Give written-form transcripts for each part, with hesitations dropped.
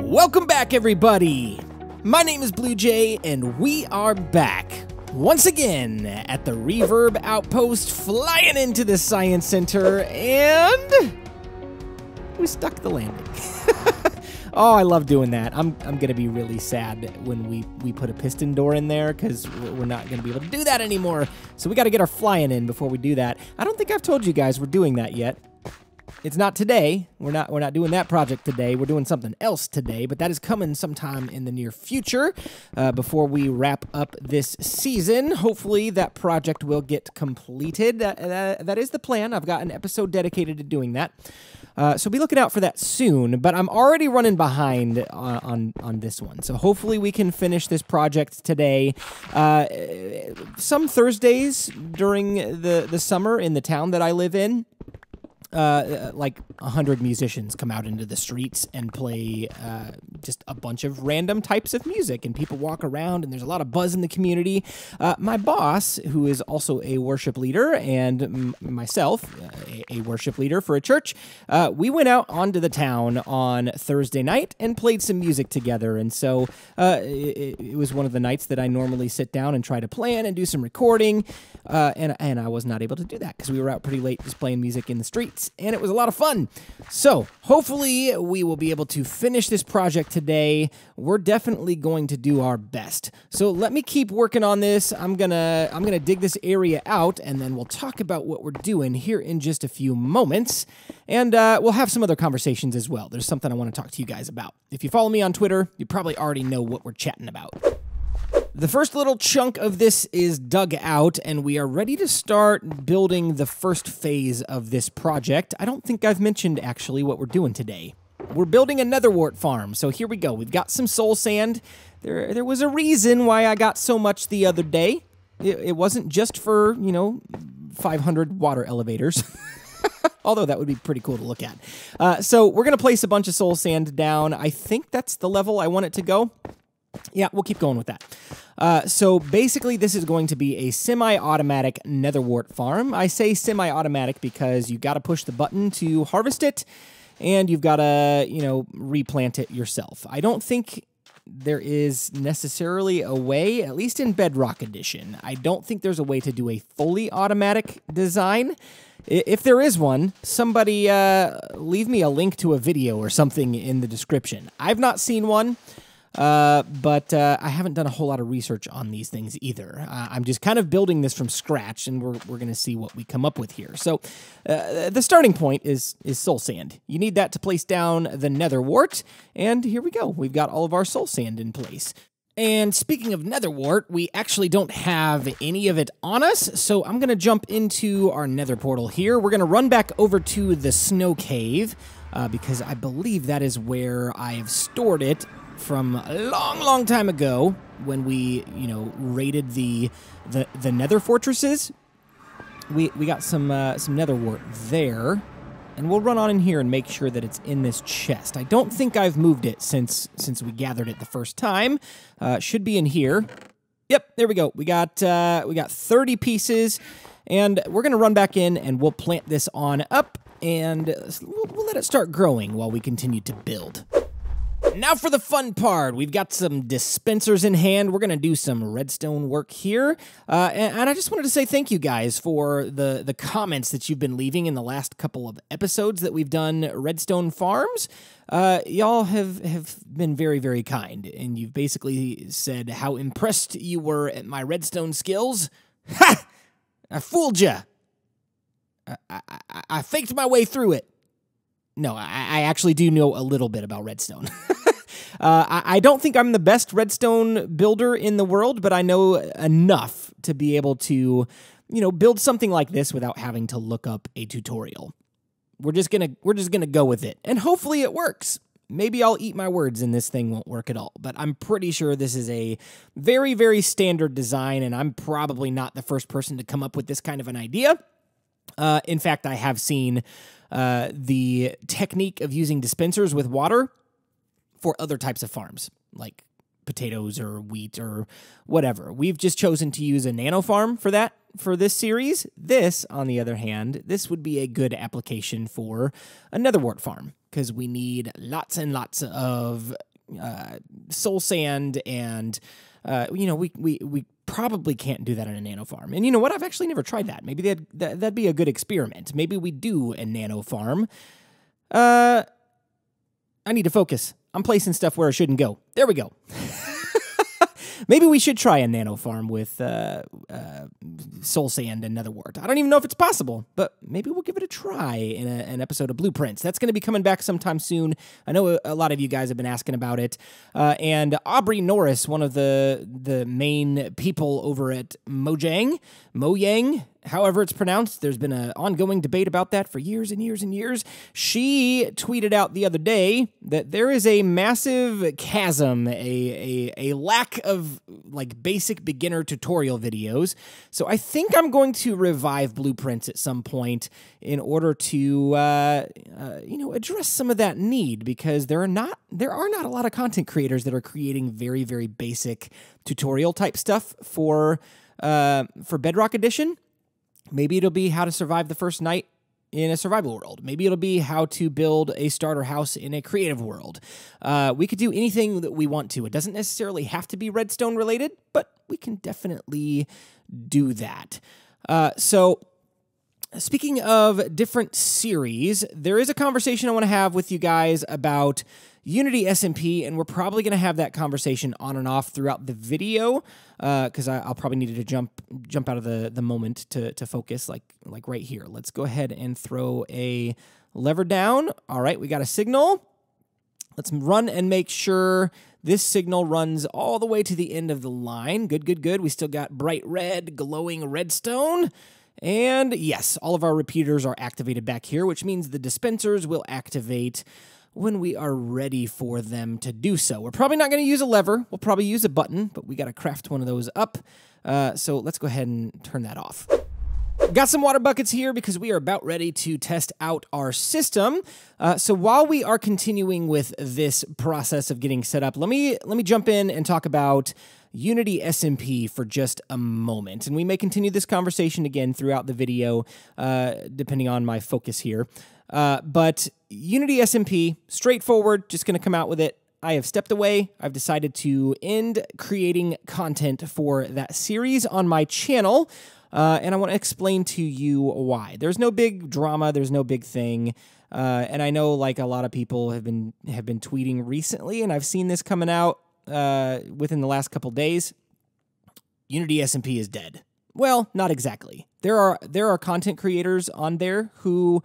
Welcome back, everybody! My name is BluJay, and we are back once again at the Reverb Outpost, flying into the Science Center, and we stuck the landing. Oh, I love doing that. I'm gonna be really sad when we put a piston door in there, because we're not gonna be able to do that anymore. So we got to get our flying in before we do that. I don't think I've told you guys we're doing that yet. It's not today. We're not doing that project today. We're doing something else today, but that is coming sometime in the near future before we wrap up this season. Hopefully that project will get completed. That is the plan. I've got an episode dedicated to doing that. So be looking out for that soon, but I'm already running behind on this one. So hopefully we can finish this project today. Some Thursdays during the summer in the town that I live in, like 100 musicians come out into the streets and play just a bunch of random types of music, and people walk around, and there's a lot of buzz in the community. My boss, who is also a worship leader, and myself, a worship leader for a church, we went out onto the town on Thursday night and played some music together, and so it was one of the nights that I normally sit down and try to plan and do some recording, and I was not able to do that because we were out pretty late just playing music in the streets, and it was a lot of fun. So hopefully we will be able to finish this project today. We're definitely going to do our best. So let me keep working on this. I'm gonna dig this area out, and then we'll talk about what we're doing here in just a few moments, and we'll have some other conversations as well. There's something I want to talk to you guys about. If you follow me on Twitter, you probably already know what we're chatting about. The first little chunk of this is dug out, and we are ready to start building the first phase of this project. I don't think I've mentioned, actually, what we're doing today. We're building a Nether Wart Farm, so here we go. We've got some soul sand. There was a reason why I got so much the other day. It wasn't just for, 500 water elevators. Although that would be pretty cool to look at. So we're going to place a bunch of soul sand down. I think that's the level I want it to go. Yeah, we'll keep going with that. So basically, this is going to be a semi-automatic Nether Wart Farm. I say semi-automatic because you got to push the button to harvest it, and you've got to, replant it yourself. I don't think there is necessarily a way, at least in Bedrock Edition, I don't think there's a way to do a fully automatic design. If there is one, somebody leave me a link to a video or something in the description. I've not seen one. But I haven't done a whole lot of research on these things either. I'm just kind of building this from scratch, and we're going to see what we come up with here. So the starting point is soul sand. You need that to place down the nether wart, and here we go. We've got all of our soul sand in place. And speaking of nether wart, we actually don't have any of it on us, so I'm going to jump into our nether portal here. We're going to run back over to the snow cave, because I believe that is where I have stored it from a long time ago when we, raided the nether fortresses. We got some nether wart there, and we'll run on in here and make sure that it's in this chest. I don't think I've moved it since we gathered it the first time. Should be in here. Yep, there we go. We got 30 pieces, and we're gonna run back in and we'll plant this on up, and we'll let it start growing while we continue to build. Now for the fun part. We've got some dispensers in hand. We're going to do some redstone work here. And I just wanted to say thank you guys for the comments that you've been leaving in the last couple of episodes that we've done redstone farms. Y'all have been very, very kind, and you've basically said how impressed you were at my redstone skills. Ha! I fooled ya. I faked my way through it. No, I actually do know a little bit about redstone. I don't think I'm the best redstone builder in the world, but I know enough to be able to, build something like this without having to look up a tutorial. We're just gonna go with it, and hopefully it works. Maybe I'll eat my words and this thing won't work at all, but I'm pretty sure this is a very, very standard design, and I'm probably not the first person to come up with this kind of an idea. In fact, I have seen the technique of using dispensers with water for other types of farms, like potatoes or wheat or whatever. We've just chosen to use a nano farm for that, for this series. This, on the other hand, this would be a good application for a nether wart farm, because we need lots and lots of soul sand, and you know, we probably can't do that in a nano farm. And you know what? I've actually never tried that. Maybe that'd be a good experiment. Maybe we do a nano farm. I need to focus. I'm placing stuff where it shouldn't go. There we go. Maybe we should try a nano farm with soul sand and nether wart. I don't even know if it's possible, but maybe we'll give it a try in an episode of Blueprints. That's going to be coming back sometime soon. I know a lot of you guys have been asking about it. And Aubrey Norris, one of the main people over at Mojang, however it's pronounced, there's been an ongoing debate about that for years and years and years. She tweeted out the other day that there is a massive chasm, a lack of like basic beginner tutorial videos. So I think I'm going to revive Blueprints at some point in order to you know, address some of that need, because there are not a lot of content creators that are creating very, very basic tutorial type stuff for Bedrock Edition. Maybe it'll be how to survive the first night in a survival world. Maybe it'll be how to build a starter house in a creative world. We could do anything that we want to. It doesn't necessarily have to be redstone related, but we can definitely do that. So speaking of different series, there is a conversation I want to have with you guys about Unity SMP, and we're probably going to have that conversation on and off throughout the video, because I'll probably need to jump out of the moment to focus, like right here. Let's go ahead and throw a lever down. All right, we got a signal. Let's run and make sure this signal runs all the way to the end of the line. Good, good, good. We still got bright red, glowing redstone. And yes, all of our repeaters are activated back here, which means the dispensers will activate when we are ready for them to do so. We're probably not going to use a lever. We'll probably use a button, but we got to craft one of those up. So let's go ahead and turn that off. Got some water buckets here because we are about ready to test out our system. So while we are continuing with this process of getting set up, let me jump in and talk about Unity SMP for just a moment. And we may continue this conversation again throughout the video, depending on my focus here. But Unity SMP, straightforward, just going to come out with it. I have stepped away. I've decided to end creating content for that series on my channel. And I want to explain to you why. There's no big drama. There's no big thing. And I know like a lot of people have been tweeting recently, and I've seen this coming out within the last couple days. Unity SMP is dead. Well, not exactly. There are content creators on there who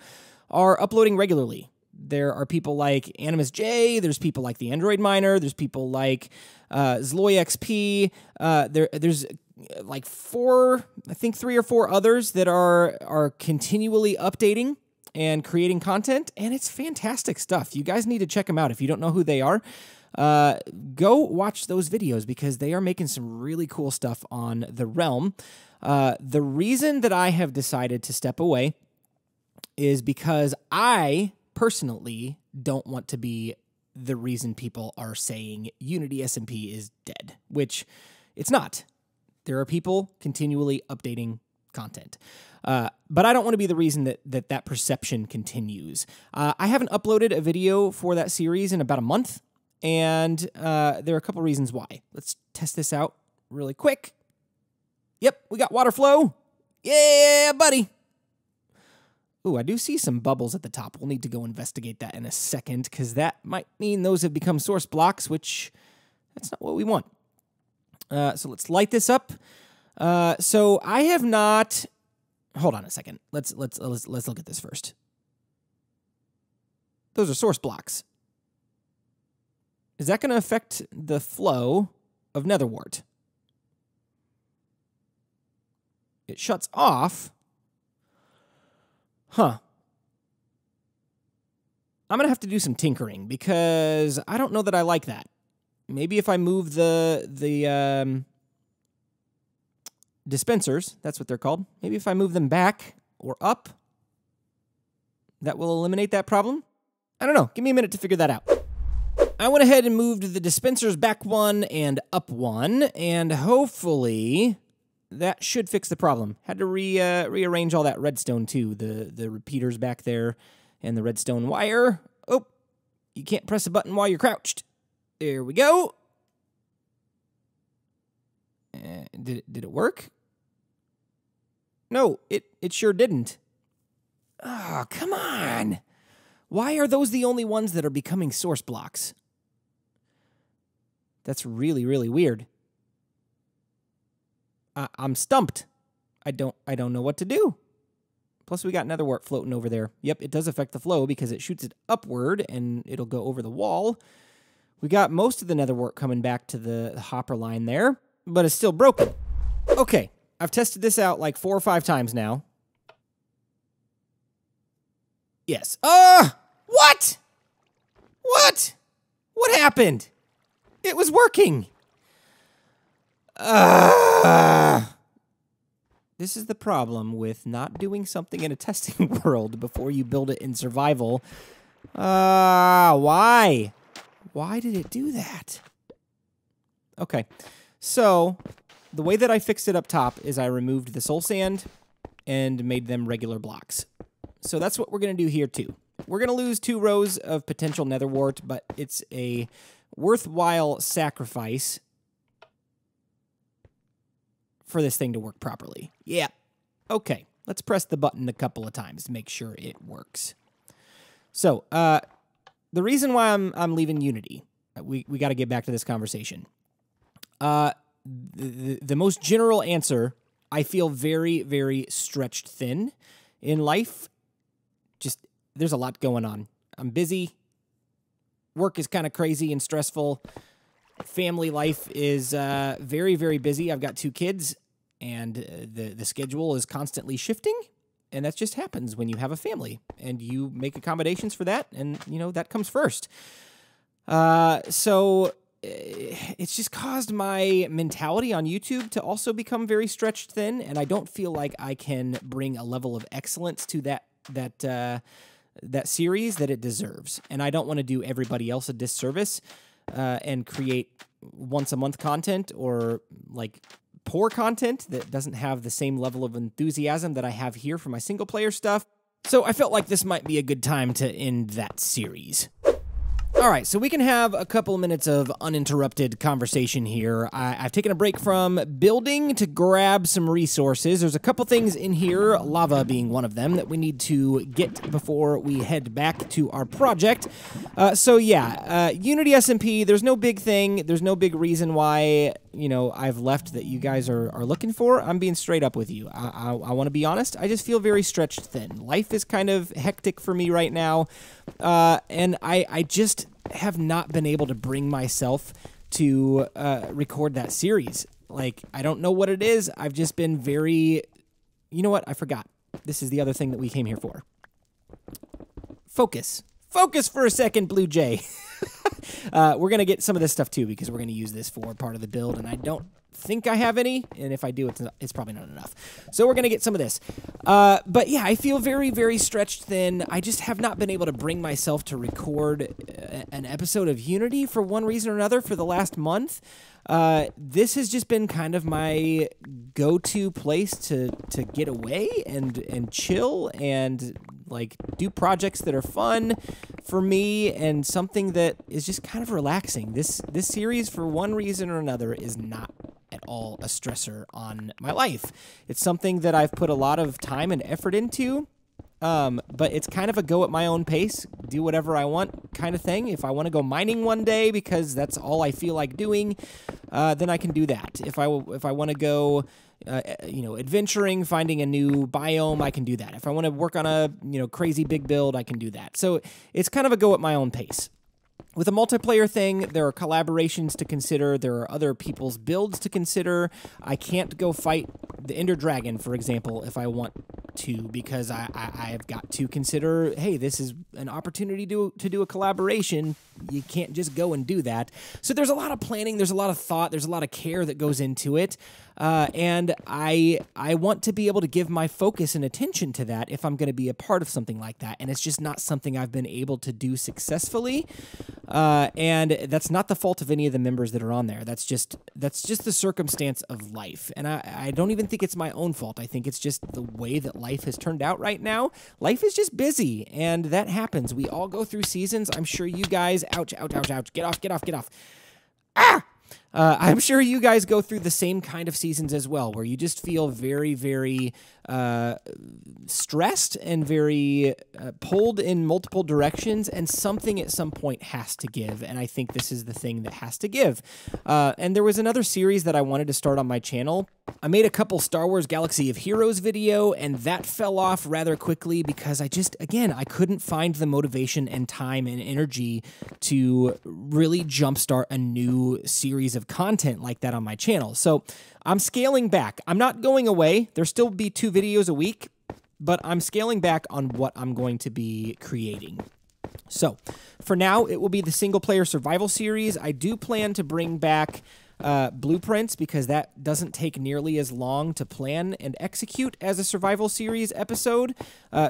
are uploading regularly. There are people like Animus J, there's people like the Android Miner, there's people like Zloy XP, there's like three or four others that are continually updating and creating content, and it's fantastic stuff. You guys need to check them out. If you don't know who they are, go watch those videos because they are making some really cool stuff on the realm. The reason that I have decided to step away is because I personally don't want to be the reason people are saying Unity SMP is dead, which it's not. There are people continually updating content. But I don't want to be the reason that perception continues. I haven't uploaded a video for that series in about a month, and there are a couple reasons why. Let's test this out really quick. Yep, we got water flow. Yeah, buddy. Ooh, I do see some bubbles at the top. We'll need to go investigate that in a second, because that might mean those have become source blocks, which that's not what we want. So let's light this up. So I have not. Hold on a second. Let's look at this first. Those are source blocks. Is that going to affect the flow of nether wart? It shuts off. Huh. I'm going to have to do some tinkering because I don't know that I like that. Maybe if I move the dispensers, that's what they're called. Maybe if I move them back or up, that will eliminate that problem. I don't know. Give me a minute to figure that out. I went ahead and moved the dispensers back one and up one, and hopefully that should fix the problem. Had to rearrange all that redstone too, the repeaters back there and the redstone wire. Oh, you can't press a button while you're crouched. There we go. Did it work? No, it sure didn't. Oh, come on. Why are those the only ones that are becoming source blocks? That's really, really weird. I'm stumped. I don't know what to do. Plus, we got Nether Wart floating over there. Yep, it does affect the flow because it shoots it upward and it'll go over the wall. We got most of the Nether Wart coming back to the hopper line there, but it's still broken. Okay, I've tested this out like 4 or 5 times now. Yes. What? What? What happened? It was working. This is the problem with not doing something in a testing world before you build it in survival. Why? Why did it do that? Okay, so the way that I fixed it up top is I removed the soul sand and made them regular blocks. So that's what we're going to do here too. We're going to lose 2 rows of potential nether wart, but it's a worthwhile sacrifice for this thing to work properly. Yeah. Okay, let's press the button a couple of times to make sure it works. So, the reason why I'm leaving Unity, we got to get back to this conversation. The most general answer, I feel very, very stretched thin in life. Just, there's a lot going on. I'm busy. Work is kind of crazy and stressful. Family life is very, very busy. I've got 2 kids, and the schedule is constantly shifting. And that just happens when you have a family, and you make accommodations for that, and, you know, that comes first. So it's just caused my mentality on YouTube to also become very stretched thin, and I don't feel like I can bring a level of excellence to that series that it deserves. And I don't want to do everybody else a disservice and create once-a-month content or, like, poor content that doesn't have the same level of enthusiasm that I have here for my single-player stuff. So I felt like this might be a good time to end that series. All right, so we can have a couple minutes of uninterrupted conversation here. I've taken a break from building to grab some resources. There's a couple things in here, lava being one of them, that we need to get before we head back to our project. So yeah, Unity SMP, there's no big thing. There's no big reason why, you know, I've left that you guys are looking for. I'm being straight up with you. I want to be honest. I just feel very stretched thin. Life is kind of hectic for me right now, and I just have not been able to bring myself to record that series. Like, I don't know what it is. I've just been very... You know what? I forgot. This is the other thing that we came here for. Focus. Focus for a second, BluJay. We're going to get some of this stuff too, because we're going to use this for part of the build, and I don't think I have any, and if I do, it's probably not enough. So we're going to get some of this. But yeah, I feel very, very stretched thin. I just have not been able to bring myself to record an episode of Unity for one reason or another for the last month. This has just been kind of my go-to place to get away and chill and, like, do projects that are fun for me and something that is just kind of relaxing. This series, for one reason or another, is not at all a stressor on my life. It's something that I've put a lot of time and effort into, but it's kind of a go at my own pace, do whatever I want kind of thing. If I want to go mining one day because that's all I feel like doing, then I can do that. If I want to go, you know, adventuring, finding a new biome, I can do that. If I want to work on a, you know, crazy big build, I can do that. So it's kind of a go at my own pace. With a multiplayer thing, there are collaborations to consider. There are other people's builds to consider. I can't go fight the Ender Dragon, for example, if I want to, because I've got to consider, hey, this is an opportunity to do a collaboration you can't just go and do that. So there's a lot of planning, there's a lot of thought, there's a lot of care that goes into it. And I want to be able to give my focus and attention to that if I'm going to be a part of something like that. And it's just not something I've been able to do successfully. And that's not the fault of any of the members that are on there. That's just the circumstance of life. And I don't even think it's my own fault. I think it's just the way that life has turned out right now. Life is just busy, and that happens. We all go through seasons. I'm sure you guys, ouch, ouch, ouch, ouch, get off, get off, get off. Ah! I'm sure you guys go through the same kind of seasons as well, where you just feel very, very stressed and very pulled in multiple directions, and something at some point has to give, and I think this is the thing that has to give. And there was another series that I wanted to start on my channel. I made a couple Star Wars Galaxy of Heroes video, and that fell off rather quickly because I couldn't find the motivation and time and energy to really jumpstart a new series of content like that on my channel. So I'm scaling back. I'm not going away. There'll still be 2 videos a week, but I'm scaling back on what I'm going to be creating. So for now, it will be the single-player survival series. I do plan to bring back blueprints because that doesn't take nearly as long to plan and execute as a survival series episode.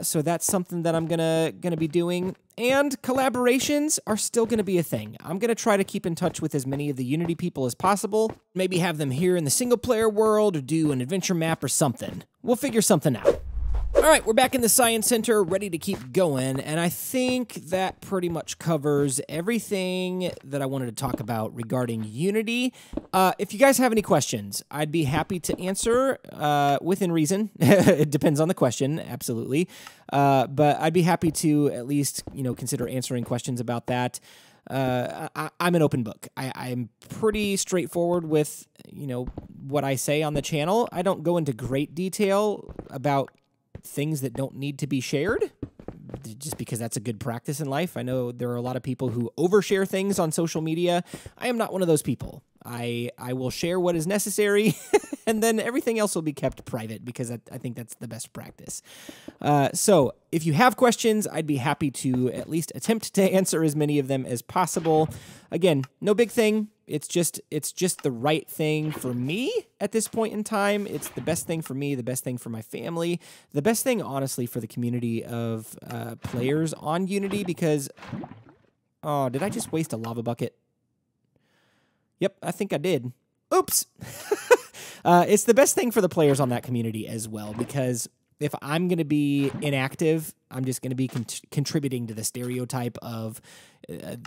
So that's something that I'm gonna be doing. And collaborations are still gonna be a thing. I'm gonna try to keep in touch with as many of the Unity people as possible. Maybe have them here in the single player world or do an adventure map or something. We'll figure something out. All right, we're back in the Science Center, ready to keep going, and I think that pretty much covers everything that I wanted to talk about regarding Unity. If you guys have any questions, I'd be happy to answer within reason. It depends on the question, absolutely. But I'd be happy to at least, consider answering questions about that. I'm an open book. I'm pretty straightforward with, what I say on the channel. I don't go into great detail about things that don't need to be shared, just because that's a good practice in life. I know there are a lot of people who overshare things on social media. I am not one of those people. I will share what is necessary, and then everything else will be kept private because I think that's the best practice. So if you have questions, I'd be happy to at least attempt to answer as many of them as possible. Again, no big thing. It's just the right thing for me at this point in time. It's the best thing for me, the best thing for my family, the best thing, honestly, for the community of players on Unity because... Oh, did I just waste a lava bucket? Yep, I think I did. Oops! It's the best thing for the players on that community as well because if I'm going to be inactive, I'm just going to be contributing to the stereotype of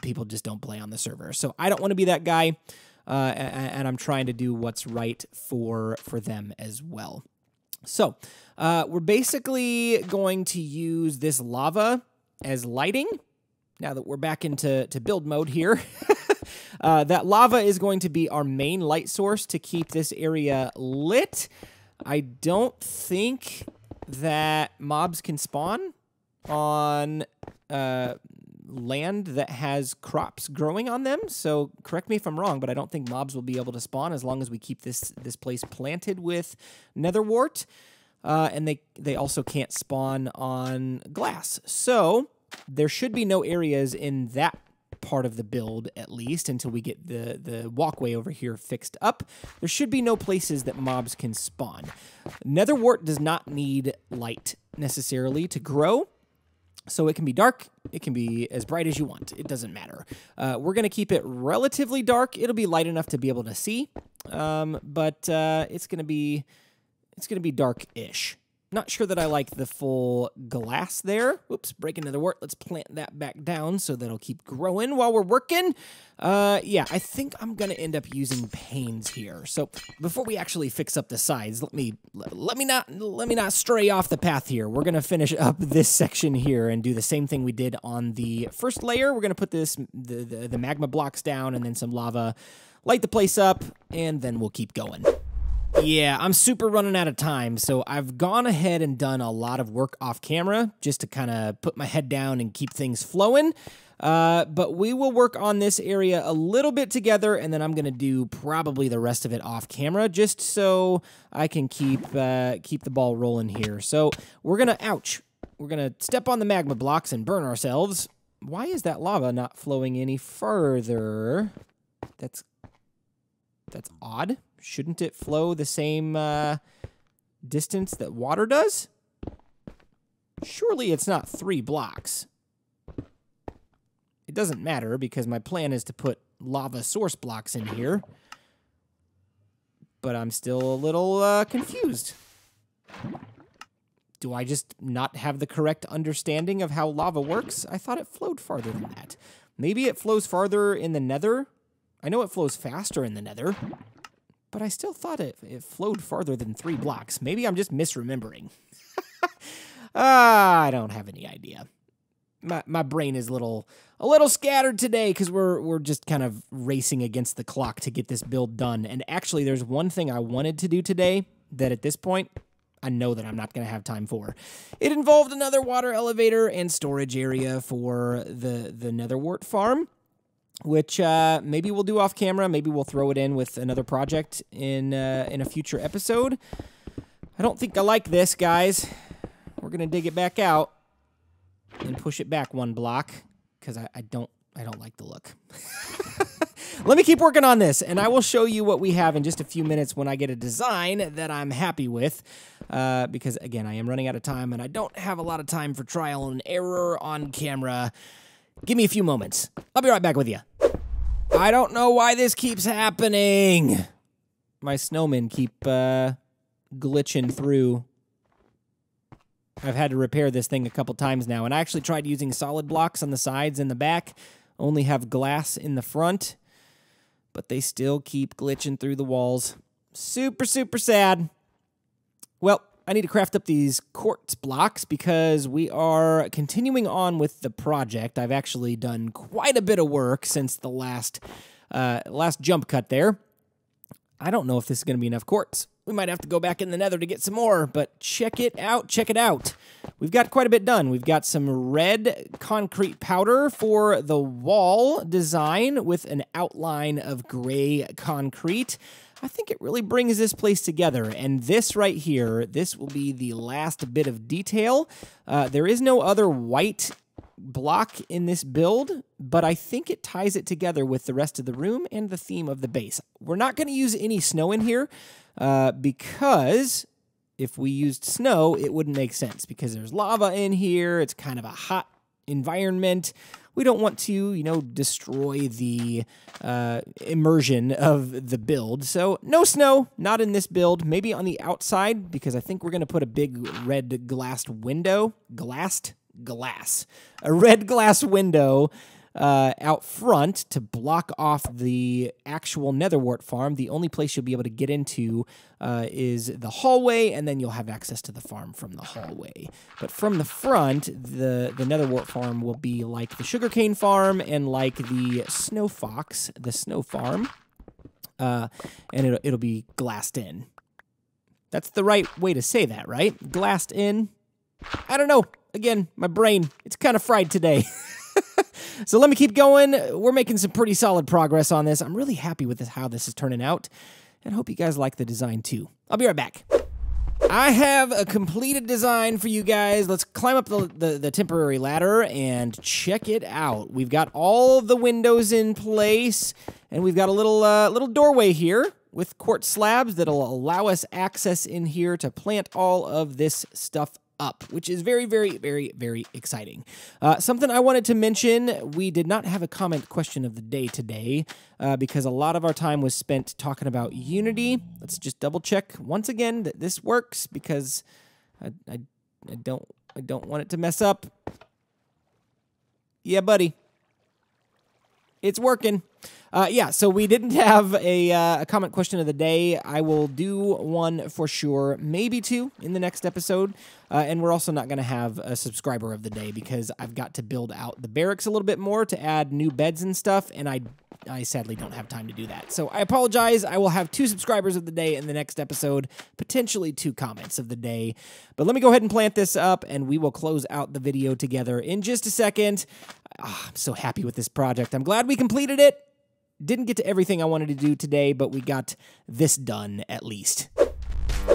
people just don't play on the server. So I don't want to be that guy, and I'm trying to do what's right for them as well. So we're basically going to use this lava as lighting. Now that we're back into build mode here, that lava is going to be our main light source to keep this area lit. I don't think that mobs can spawn on land that has crops growing on them. So correct me if I'm wrong, but I don't think mobs will be able to spawn as long as we keep this place planted with nether wart. And they also can't spawn on glass. So there should be no areas in that part of the build, at least, until we get the walkway over here fixed up. There should be no places that mobs can spawn. Nether wart does not need light necessarily to grow, so it can be dark, it can be as bright as you want. It doesn't matter. We're going to keep it relatively dark. It'll be light enough to be able to see, but it's going to be dark-ish. Not sure that I like the full glass there. Whoops, break another wart. Let's plant that back down so that'll keep growing while we're working. Yeah, I think I'm gonna end up using panes here. So before we actually fix up the sides, let me not stray off the path here. We're gonna finish up this section here and do the same thing we did on the first layer. We're gonna put the magma blocks down and then some lava, light the place up, and then we'll keep going. Yeah, I'm super running out of time, so I've gone ahead and done a lot of work off camera just to kind of put my head down and keep things flowing. But we will work on this area a little bit together, and then I'm going to do probably the rest of it off camera just so I can keep the ball rolling here. So we're going to, ouch, we're going to step on the magma blocks and burn ourselves. Why is that lava not flowing any further? That's odd. Shouldn't it flow the same distance that water does? Surely it's not 3 blocks. It doesn't matter because my plan is to put lava source blocks in here. But I'm still a little confused. Do I just not have the correct understanding of how lava works? I thought it flowed farther than that. Maybe it flows farther in the nether. I know it flows faster in the nether. But I still thought it flowed farther than 3 blocks. Maybe I'm just misremembering. I don't have any idea. My brain is a little scattered today because we're just kind of racing against the clock to get this build done. And actually, there's one thing I wanted to do today that at this point, I know that I'm not going to have time for. It involved another water elevator and storage area for the Nether Wart Farm, which maybe we'll do off camera. Maybe we'll throw it in with another project in a future episode. I don't think I like this, guys. We're going to dig it back out and push it back 1 block because I don't like the look. Let me keep working on this, and I will show you what we have in just a few minutes when I get a design that I'm happy with, because, again, I am running out of time, and I don't have a lot of time for trial and error on camera. Give me a few moments. I'll be right back with you. I don't know why this keeps happening. My snowmen keep glitching through. I've had to repair this thing a couple times now, and I actually tried using solid blocks on the sides and the back, only have glass in the front, but they still keep glitching through the walls. Super, super sad. Well, I need to craft up these quartz blocks because we are continuing on with the project. I've actually done quite a bit of work since the last jump cut there. I don't know if this is going to be enough quartz. We might have to go back in the nether to get some more, but check it out, check it out. We've got quite a bit done. We've got some red concrete powder for the wall design with an outline of gray concrete. I think it really brings this place together, and this right here, this will be the last bit of detail. There is no other white block in this build, but I think it ties it together with the rest of the room and the theme of the base. We're not going to use any snow in here because if we used snow, it wouldn't make sense because there's lava in here. It's kind of a hot environment. We don't want to, you know, destroy the immersion of the build. So no snow, not in this build. Maybe on the outside because I think we're going to put a big red glassed window. A red glass window out front to block off the actual Nether Wart Farm. The only place you'll be able to get into is the hallway, and then you'll have access to the farm from the hallway. But from the front, the Nether Wart Farm will be like the sugarcane farm and like the snow fox, the snow farm, and it'll be glassed in. That's the right way to say that, right? Glassed in? I don't know. Again, my brain, it's kind of fried today. So let me keep going. We're making some pretty solid progress on this. I'm really happy with how this is turning out, and hope you guys like the design too. I'll be right back. I have a completed design for you guys. Let's climb up the temporary ladder and check it out. We've got all the windows in place, and we've got a little doorway here with quartz slabs that'll allow us access in here to plant all of this stuff up, which is very, very, very, very exciting. Something I wanted to mention, we did not have a comment question of the day today because a lot of our time was spent talking about Unity. Let's just double check once again that this works because I don't want it to mess up. Yeah, buddy. It's working. Yeah, so we didn't have a comment question of the day. I will do one for sure, maybe 2 in the next episode. And we're also not going to have a subscriber of the day because I've got to build out the barracks a little bit more to add new beds and stuff, and I sadly don't have time to do that. So I apologize. I will have 2 subscribers of the day in the next episode, potentially 2 comments of the day. But let me go ahead and plant this up, and we will close out the video together in just a second. Oh, I'm so happy with this project. I'm glad we completed it. Didn't get to everything I wanted to do today, but we got this done at least.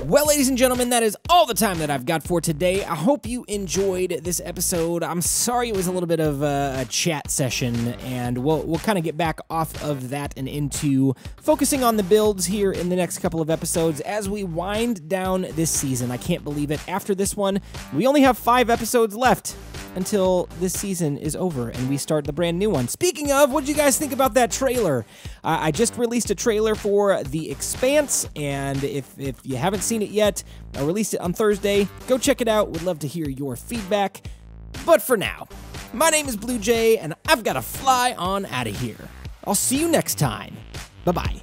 Well, ladies and gentlemen, that is all the time that I've got for today. I hope you enjoyed this episode. I'm sorry it was a little bit of a chat session, and we'll kind of get back off of that and into focusing on the builds here in the next couple of episodes as we wind down this season. I can't believe it. After this one, we only have 5 episodes left until this season is over and we start the brand new one. Speaking of, what did you guys think about that trailer? I just released a trailer for The Expanse, and if you haven't seen it yet, I released it on Thursday. Go check it out. Would love to hear your feedback. But for now, my name is BluJay, and I've got to fly on out of here. I'll see you next time. Bye-bye.